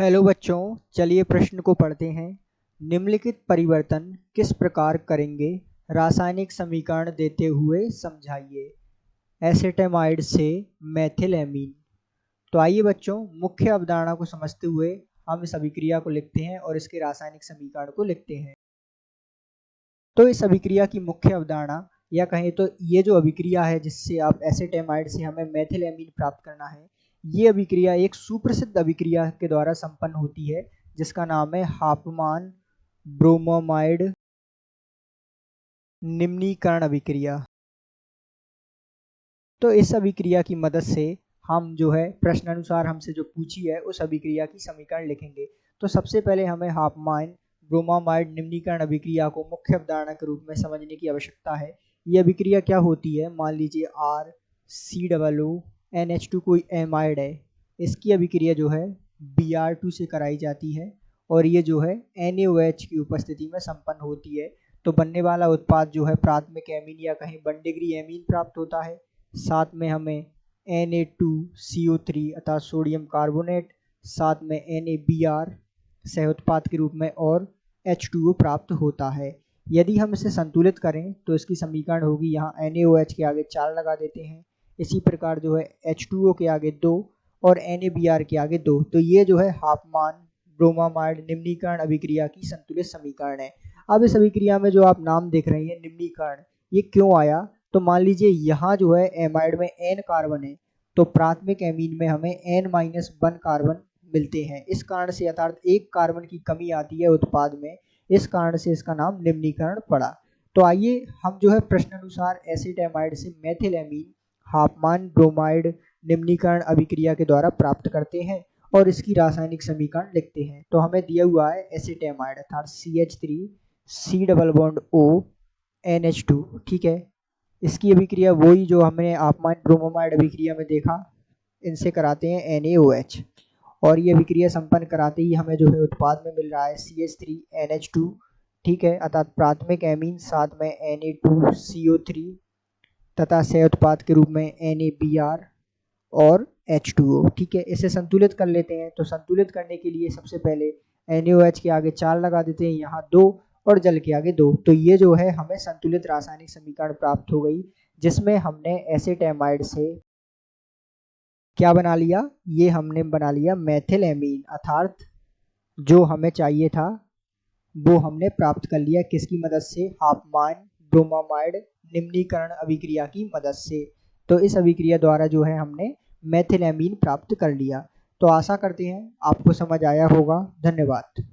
Hello बच्चों, चलिए प्रश्न को पढ़ते हैं। निम्नलिखित परिवर्तन किस प्रकार करेंगे, रासायनिक समीकरण देते हुए समझाइए। एसेटेमाइड से मेथिलएमीन। तो आइए बच्चों, मुख्य अवधारणा को समझते हुए हम इस अभिक्रिया को लिखते हैं और इसके रासायनिक समीकरण को लिखते हैं। तो इस अभिक्रिया की मुख्य अवधारणा या कहें तो ये जो अभिक्रिया है जिससे आप एसेटेमाइड से हमें मेथिलएमीन प्राप्त करना है, ये अभिक्रिया एक सुप्रसिद्ध अभिक्रिया के द्वारा संपन्न होती है जिसका नाम है हाफमान ब्रोमोमाइड निम्नीकरण अभिक्रिया। तो इस अभिक्रिया की मदद से हम जो है प्रश्नानुसार हमसे जो पूछी है उस अभिक्रिया की समीकरण लिखेंगे। तो सबसे पहले हमें हाफमान ब्रोमोमाइड निम्नीकरण अभिक्रिया को मुख्य अवधारणा के रूप में समझने की आवश्यकता है। ये अभिक्रिया क्या होती है, मान लीजिए RCOO कोई एमाइड है, इसकी अभिक्रिया जो है Br2 से कराई जाती है और ये जो है NaOH की उपस्थिति में संपन्न होती है। तो बनने वाला उत्पाद जो है प्राथमिक एमीन या कहीं 1 डिग्री एमीन प्राप्त होता है। साथ में हमें Na2CO3 अर्थात सोडियम कार्बोनेट, साथ में NaBr सह उत्पाद के रूप में और H2O प्राप्त होता है। यदि हम इसे संतुलित करें तो इसकी समीकरण होगी, यहाँ NaOH के आगे 4 लगा देते हैं, इसी प्रकार जो है H2O के आगे 2 और NaBr के आगे 2। तो ये जो है हाफमान ब्रोमोमाइड निम्नीकरण अभिक्रिया की संतुलित समीकरण है। अब इस अभिक्रिया में जो आप नाम देख रहे हैं निम्नीकरण, ये क्यों आया, तो मान लीजिए यहाँ जो है एमाइड में N कार्बन है तो प्राथमिक एमीन में हमें N-1 कार्बन मिलते हैं। इस कारण से अर्थात एक कार्बन की कमी आती है उत्पाद में, इस कारण से इसका नाम निम्नीकरण पड़ा। तो आइए हम जो है प्रश्नानुसार एसिटेमाइड से मेथिलएमीन हाफमान ब्रोमाइड निम्नीकरण अभिक्रिया के द्वारा प्राप्त करते हैं और इसकी रासायनिक समीकरण लिखते हैं। तो हमें दिया हुआ है एसिटेमाइड अर्थात CH3 COO NH2, ठीक है। इसकी अभिक्रिया वही जो हमने हाफमान ब्रोमोमाइड अभिक्रिया में देखा, इनसे कराते हैं NaOH और ये अभिक्रिया संपन्न कराते ही हमें जो है उत्पाद में मिल रहा है CH3NH2, ठीक है, अर्थात प्राथमिक एमीन, साथ में Na2CO3 तथा सह उत्पाद के रूप में NaBr और H2O, ठीक है। इसे संतुलित कर लेते हैं। तो संतुलित करने के लिए सबसे पहले NaOH के आगे 4 लगा देते हैं, यहाँ 2 और जल के आगे 2। तो ये जो है हमें संतुलित रासायनिक समीकरण प्राप्त हो गई, जिसमें हमने एसिटेमाइड से क्या बना लिया, ये हमने बना लिया मेथिलएमीन, अर्थात जो हमें चाहिए था वो हमने प्राप्त कर लिया। किसकी मदद से, हाफमान ब्रोमोमाइड निम्नीकरण अभिक्रिया की मदद से। तो इस अभिक्रिया द्वारा जो है हमने मेथिलएमीन प्राप्त कर लिया। तो आशा करते हैं आपको समझ आया होगा। धन्यवाद।